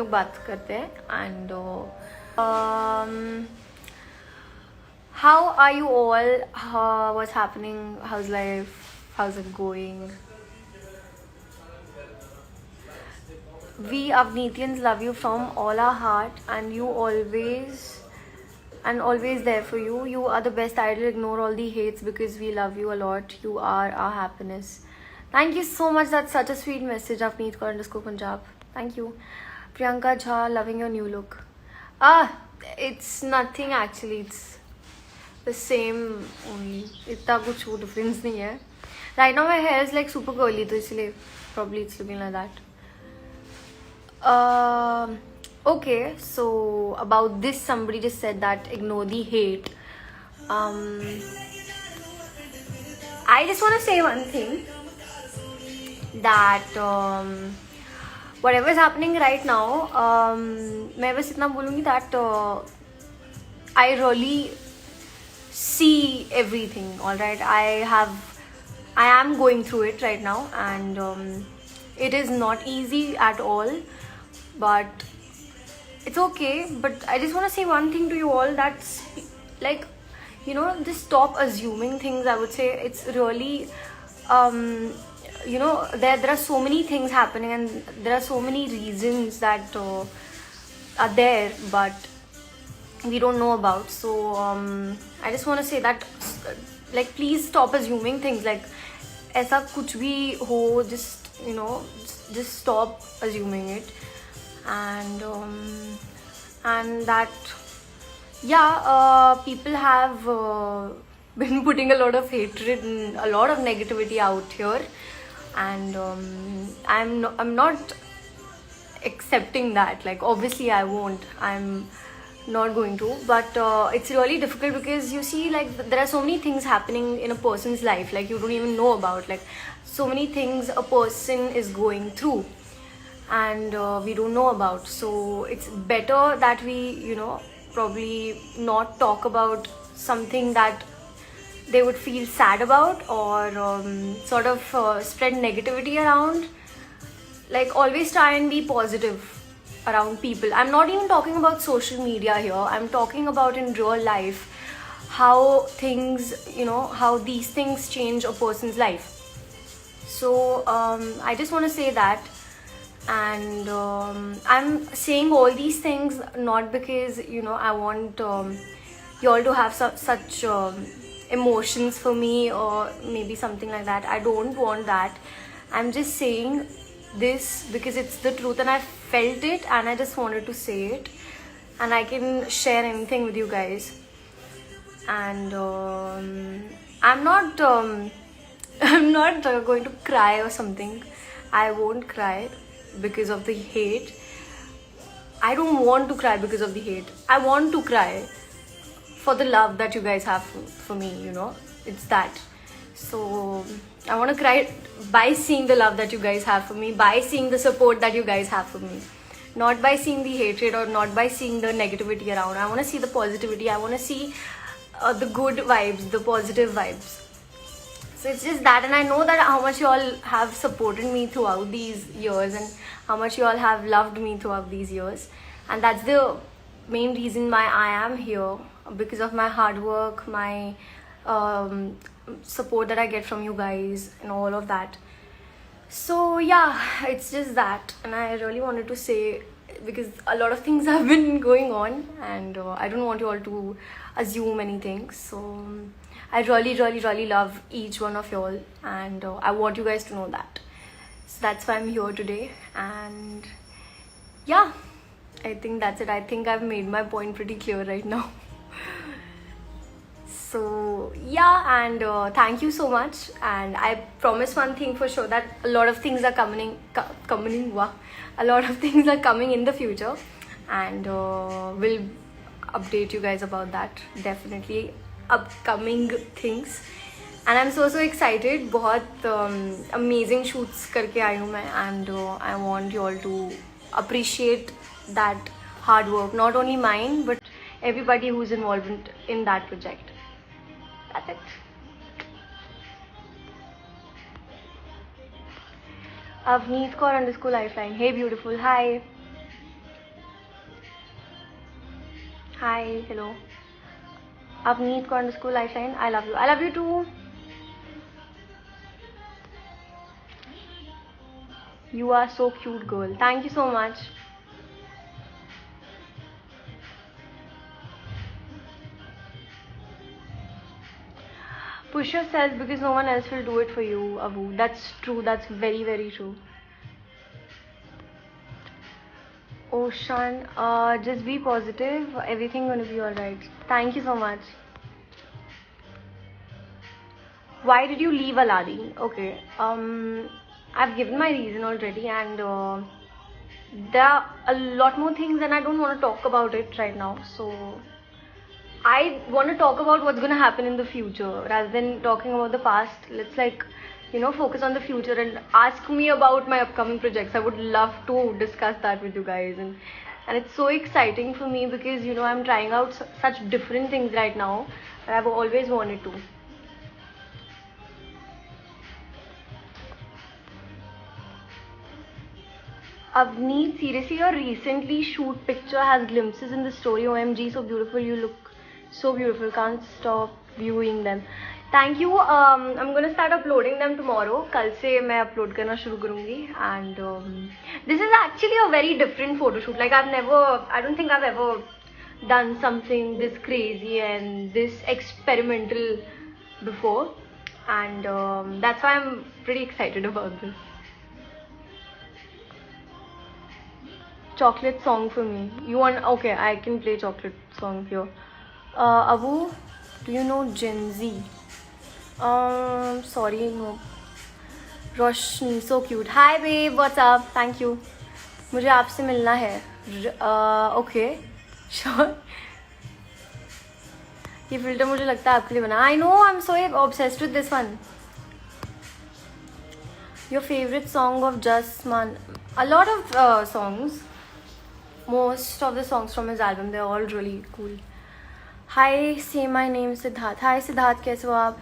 लोग बात करते हैं. And how are you all? What's happening? How's life? How's it going? We Avnitians love you from all our heart, and you always there for you. You are the best idol. Ignore all the hates because we love you a lot. You are our happiness. Thank you so much. That's such a sweet message. Avneet Kaur _ Punjab. Thank you. Priyanka Jha, loving your new look. It's nothing actually. It's the same only. इतना कुछ वो difference नहीं है. Right now my hair is like super curly, तो इसलिए probably it's looking like that. Okay, so about this, somebody just said that ignore the hate. I just want to say one thing, that whatever is happening right now, मैं बस इतना बोलूँगी that I really see everything. All right, I am going through it right now, and it is not easy at all, but it's okay. But I just want to say one thing to you all, that's like, just stop assuming things. I would say it's really there are so many things happening, and there are so many reasons that are there, but we don't know about. So I just want to say that, like, please stop assuming things. Like, ऐसा कुछ भी हो, just stop assuming it. And that, people have been putting a lot of hatred and a lot of negativity out here, and I'm not accepting that. Like, obviously I won't, I'm not going to, but it's really difficult because you see, like, there are so many things happening in a person's life, like, you don't even know about, like, so many things a person is going through, and we don't know about. So it's better that we probably not talk about something that they would feel sad about, or sort of spread negativity around. Like, always try and be positive around people. I'm not even talking about social media here, I'm talking about in real life, how things, how these things change a person's life. So I just want to say that. And I'm saying all these things not because I want you all to have such emotions for me, or maybe something like that. I don't want that. I'm just saying this because it's the truth, and I felt it, and I just wanted to say it, and I can share anything with you guys. And I'm not going to cry or something. I won't cry because of the hate. I don't want to cry because of the hate. I want to cry for the love that you guys have for me, it's that. So I want to cry by seeing the love that you guys have for me, by seeing the support that you guys have for me, not by seeing the hatred, or not by seeing the negativity around. I want to see the positivity. I want to see the good vibes, the positive vibes. So it's just that, and I know that how much you all have supported me throughout these years, and how much you all have loved me throughout these years, and that's the main reason why I am here, because of my hard work, my support that I get from you guys, and all of that. So yeah, it's just that, and I really wanted to say, because a lot of things have been going on, and I don't want you all to assume anything. So I really, really, really love each one of y'all, and I want you guys to know that. So that's why I'm here today, and yeah, I think that's it. I think I've made my point pretty clear right now. So yeah, and thank you so much, and I promise one thing for sure, that a lot of things are coming a lot of things are coming in the future, and we'll update you guys about that, definitely, upcoming things. And I'm so excited. बहुत amazing shoots करके आई हूँ मैं, and I want you all to appreciate that hard work, not only mine but everybody who's involved in that project. That's it. Avneet Kaur _ Lifeline. Hey beautiful, hi. Hi, hello. Avneet _ Lifeline. I love you. I love you too. You are so cute, girl. Thank you so much. Push yourself because no one else will do it for you, Abu. That's true. That's very, very true. Ocean, just be positive. Everything gonna be alright. Thank you so much. Why did you leave Aladdin? Okay. I've given my reason already, and there are a lot more things, and I don't want to talk about it right now. So I want to talk about what's gonna happen in the future rather than talking about the past. Let's focus on the future and ask me about my upcoming projects. I would love to discuss that with you guys, and it's so exciting for me because I'm trying out such different things right now that I've always wanted to. Avneet, seriously, your recently shoot picture has glimpses in the story. OMG, so beautiful. You look so beautiful. Can't stop viewing them. Thank you. I'm gonna start uploading them tomorrow. कल से मैं upload करना शुरू करूँगी. And this is actually a very different photo shoot. Like I don't think I've ever done something this crazy and this experimental before. And that's why I'm pretty excited about this. Chocolate song for me. You want? Okay, I can play chocolate song here. Abu, do you know Gen Z? Sorry, no. Roshni, so cute. Hi babe, what's up? Thank you. मुझे आपसे मिलना है. Okay, sure. ये filter मुझे लगता है आपके लिए बना. I know, I'm so obsessed with this one. Your favorite song of Jasman? A lot of songs. Most of the songs from his album, they're all really cool. Hi, say my name Siddharth. Hi Siddharth, कैसे हो आप?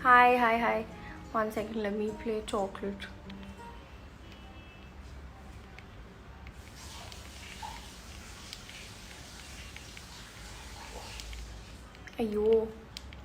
Hi. 1 second, let me play chocolate. Ayo,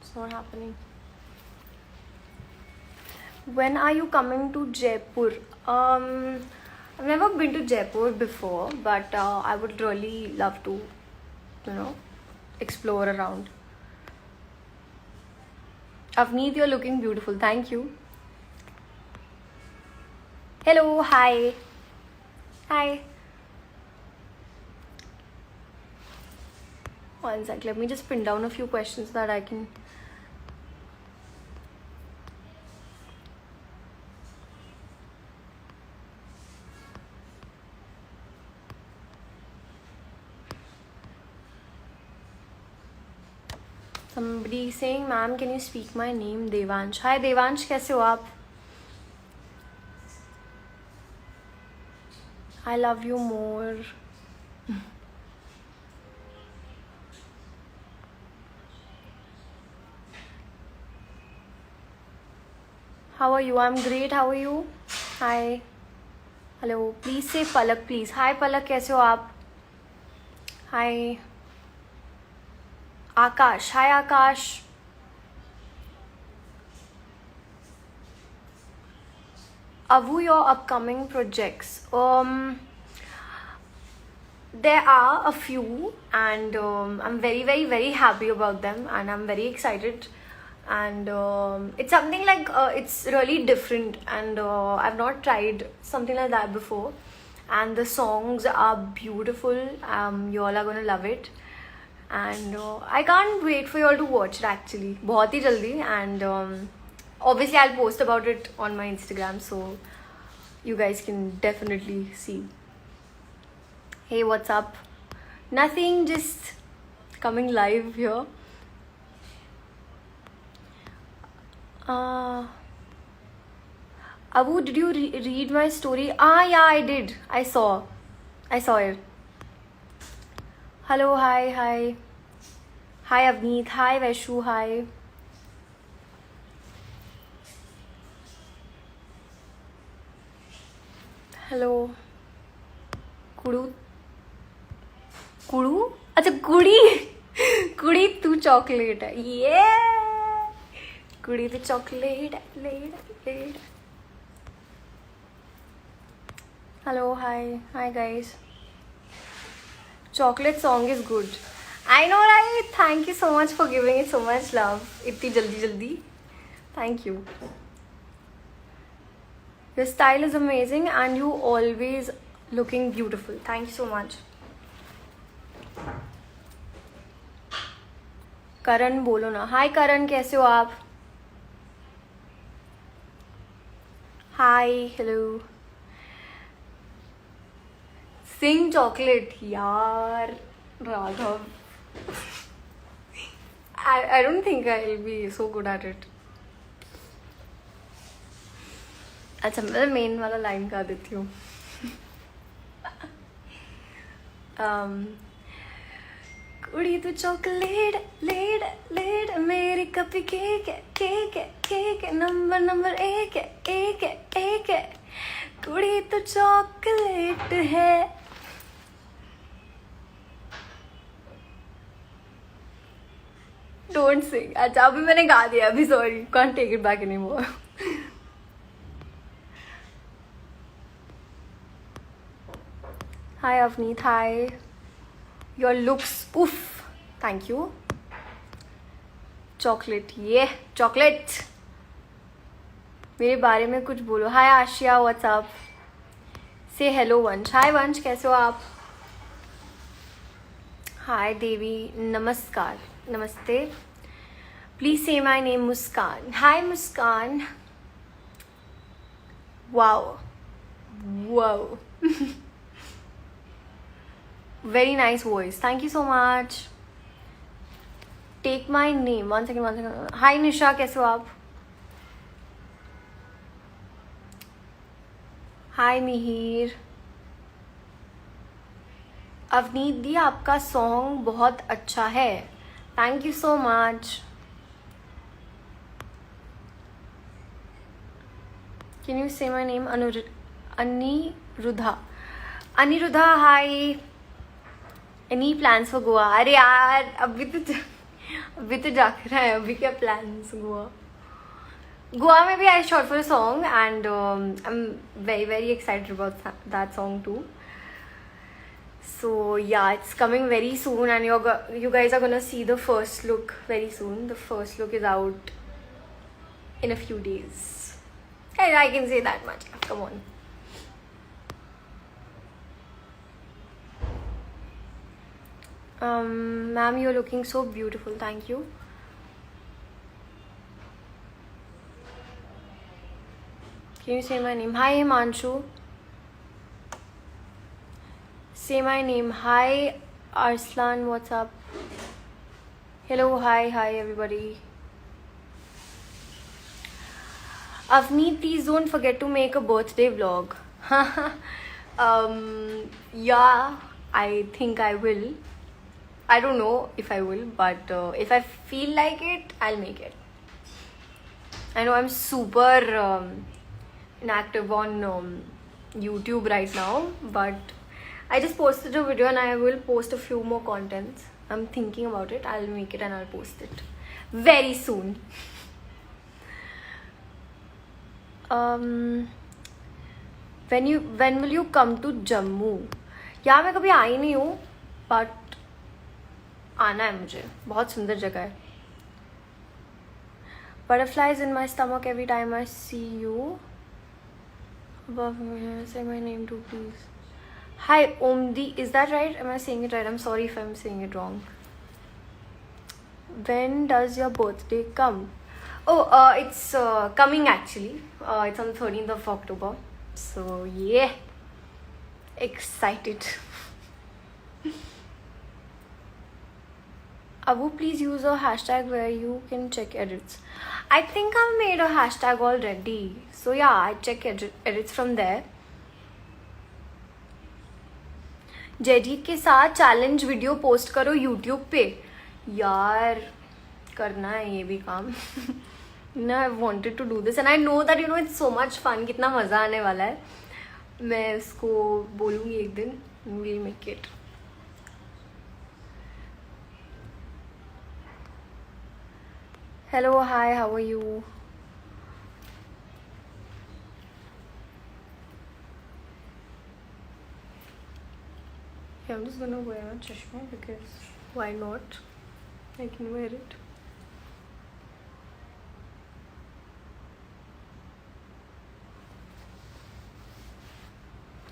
it's not happening. When are you coming to Jaipur? I've never been to Jaipur before, but I would really love to, explore around. Avneet, you're looking beautiful. Thank you. Hello, hi. Hi. 1 sec, let me just pin down a few questions so that I can. Somebody saying, ma'am, can you speak my name? Devansh. Hi Devansh, कैसे हो आप? I love you more. How are you? I'm great. How are you? Hi. Hello. Please say Palak, please. Hi Palak, कैसे हो आप? Hi. Akash. Hi Akash. Avu, your upcoming projects. There are a few, and I'm very, very, very happy about them, and I'm very excited. And it's something like it's really different, and I've not tried something like that before. And the songs are beautiful. You all are gonna love it. And I can't wait for you all to watch it actually. बहुत ही जल्दी. And obviously I'll post about it on my Instagram, so you guys can definitely see. Hey, what's up? Nothing, just coming live here. Abu, did you read my story? Yeah, I did. I saw it. Hello, hi. Hi Avneet, hi Vaishu, hi. Hello. कुड़ू कुड़ू अच्छा कुड़ी कुड़ी तू chocolate है ये कुड़ी तू chocolate late hello hi guys chocolate song is good. I know, right? Thank you so much for giving it so much love. इतनी जल्दी thank you. Your style is amazing and you always looking beautiful. Thank you so much. करण बोलो ना. हाय करण, कैसे हो आप? Hi hello. सिंग chocolate यार Raghav. I don't think I'll be so good at it. अच्छा मैं मेन वाला लाइन गा देती हूँ. कुड़ी तो चॉकलेट लेट मेरी कपी केक नंबर एक है कुड़ी तो चॉकलेट है. Don't sing. अच्छा अभी मैंने गा दिया अभी. Sorry, can't take it back anymore. Hi Avneet. Hi. Your looks उफ. Thank you. चॉकलेट ये चॉकलेट. मेरे बारे में कुछ बोलो. Hi Aashiya, what's up. Say hello Vansh. Hi वंश, कैसे हो आप? हाय देवी, नमस्कार. नमस्ते. Please say my name Muskan. Hi Muskan. Wow very nice voice. Thank you so much. Take my name. One second. Hi Nisha, कैसे हो आप? हाय मिहिर. अवनीत दी, आपका सॉन्ग बहुत अच्छा है. Thank you so much. Can you say my name? Aniruddha. Hi. Any plans for Goa? अरे यार अभी तो जाके रहा है. अभी क्या प्लान्स? गोवा में भी आई shot for a song and I am very excited about that song too. So yeah, it's coming very soon and you guys are gonna see the first look very soon. The first look is out in a few days. Hey, I can say that much. Come on. Ma'am, you're looking so beautiful. Thank you. Can you say my name? Hi Himanshu. Say my name. Hi Arslan, what's up? Hello, hi everybody. Avneet, please don't forget to make a birthday vlog. Yeah, I think I will. I don't know if I will, but if I feel like it, I'll make it. I know I'm super inactive on YouTube right now, but I just posted a video and I will post a few more contents. I'm thinking about it. I'll make it and I'll post it very soon. When will you come to Jammu? यहाँ मैं कभी आई नहीं हूँ, but आना है मुझे. बहुत सुंदर जगह है. Butterflies in my stomach every time I see you. Above me, say my name too, please. Hi Omdi, is that right? Am I saying it right? I'm sorry if I'm saying it wrong. When does your birthday come? Oh, it's coming actually. It's on the 13th of October. So yeah, excited. Abu, please use a hashtag where you can check edits. I think I've made a hashtag already. So yeah, I check edits from there. Jayjit के साथ challenge video post करो YouTube पे. यार करना है ये भी काम. I wanted to do this and I know that it's so much fun. कितना मज़ा आने वाला है. मैं इसको बोलूँगी एक दिन. and we'll make it. Hello, hi, how are you? Yeah, I'm just gonna wear a chashma because why not? I can wear it.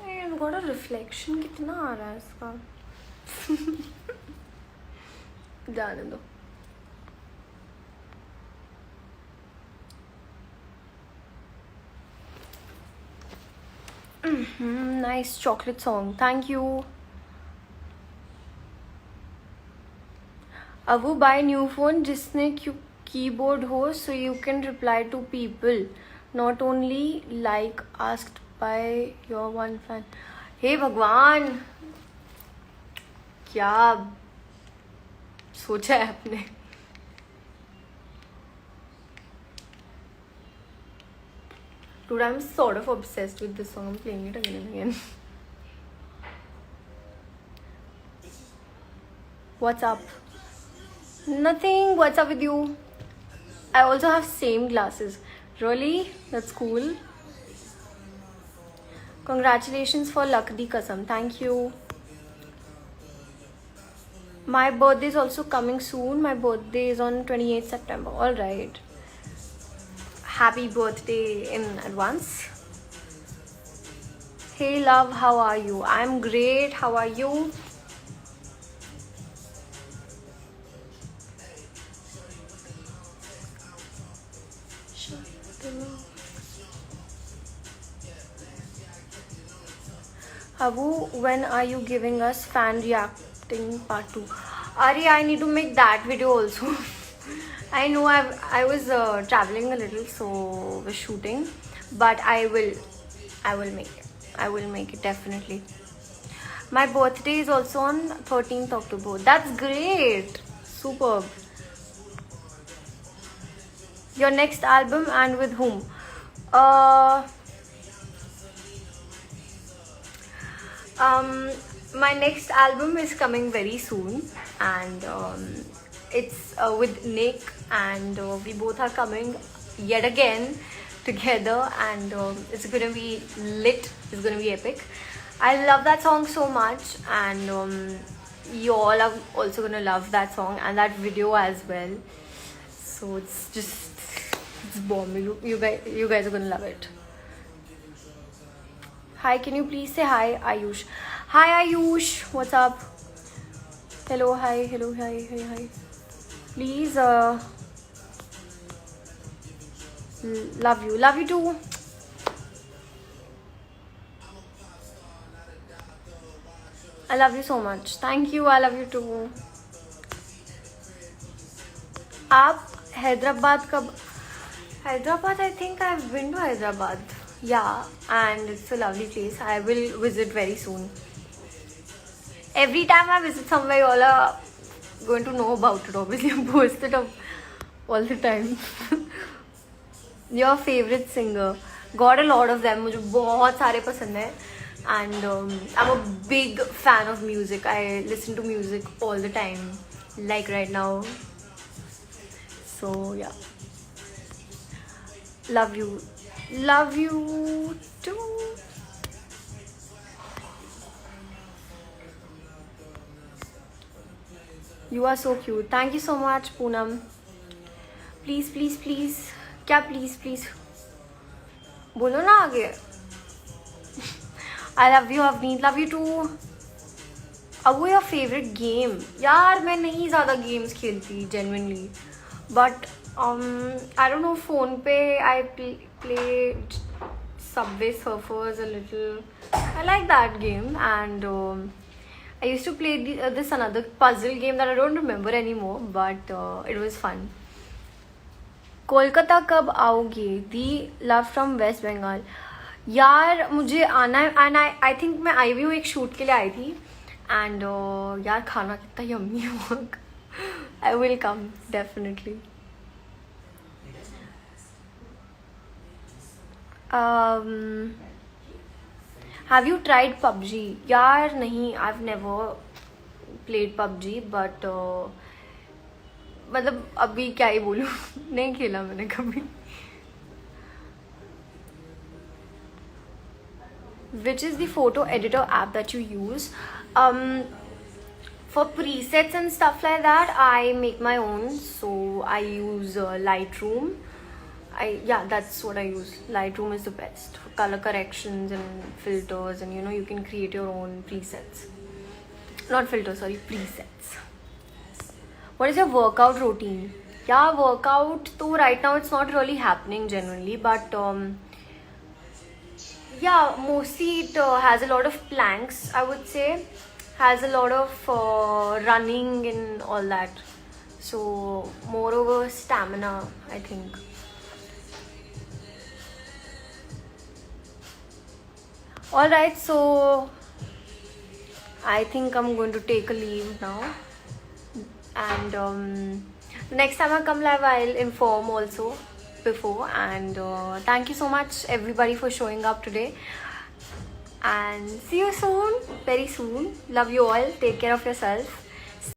I've got a reflection. कितना आ रहा है इसका? जाने दो. Nice chocolate song. Thank you. Abu, buy new phone जिसने keyboard हो so you can reply to people, not only like asked by your one fan. हे भगवान, क्या सोचा है आपने? Dude, I'm sort of obsessed with this song. I'm playing it again and again. What's up? Nothing. What's up with you? I also have same glasses. Really? That's cool. Congratulations for Luck Di Kasam. Thank you. My birthday is also coming soon. My birthday is on 28th September. Alright. Happy birthday in advance. Hey love, how are you? I'm great. How are you? Abu, when are you giving us fan reacting part 2? Ari, I need to make that video also. I know I was traveling a little, so was shooting, but I will make it. I will make it definitely. My birthday is also on 13th October. That's great. Superb. Your next album and with whom? My next album is coming very soon, and it's with Nick, and we both are coming yet again together, and it's gonna be lit. It's gonna be epic. I love that song so much, and you all are also gonna love that song and that video as well. So it's bomb. You guys are gonna love it. Hi, can you please say hi, Ayush? Hi, Ayush. What's up? Hello, hi, hello, hi. Please, love you too. I love you so much. Thank you. I love you too. आप हैदराबाद कब? Hyderabad, I think I've been to Hyderabad. Yeah, and it's a lovely place. I will visit very soon. Every time I visit somewhere, you all are going to know about it. Obviously, I post it up all the time. Your favorite singer? Got a lot of them. मुझे बहुत सारे पसंद हैं. And I'm a big fan of music. I listen to music all the time, like right now. So yeah. Love you too. You are so cute. Thank you so much, Poonam. Please क्या please बोलो ना आगे. I love you, Avneet. Love you too. अब वो your favorite game? यार मैं नहीं ज़्यादा games खेलती genuinely, but I don't know, phone पे I played Subway Surfers a little. I like that game, and I used to play this another puzzle game that I don't remember anymore, but it was fun. Kolkata कब आओगे? दी love from waste Bengal. यार मुझे आना है, and I think मैं आई भी हूँ, एक शूट के लिए आई थी, एंड यार खाना कितना यम्मी है वहाँ का. I will come definitely. Have you tried PUBG? यार नहीं, I've never played PUBG, but मतलब अभी क्या ही बोलूँ नहीं खेला मैंने कभी. Which is the photo editor app that you use? For presets and stuff like that, I make my own. So I use Lightroom. Yeah, that's what I use. Lightroom is the best for color corrections and filters, and you can create your own presets. Not filters, sorry, presets. What is your workout routine? Yeah, workout. So right now it's not really happening generally, but yeah, mostly it has a lot of planks, I would say. Has a lot of running and all that. So moreover stamina, I think. Alright, so I think I'm going to take a leave now. And next time I come live, I'll inform also before. And thank you so much everybody for showing up today. And see you soon, very soon. Love you all. Take care of yourself.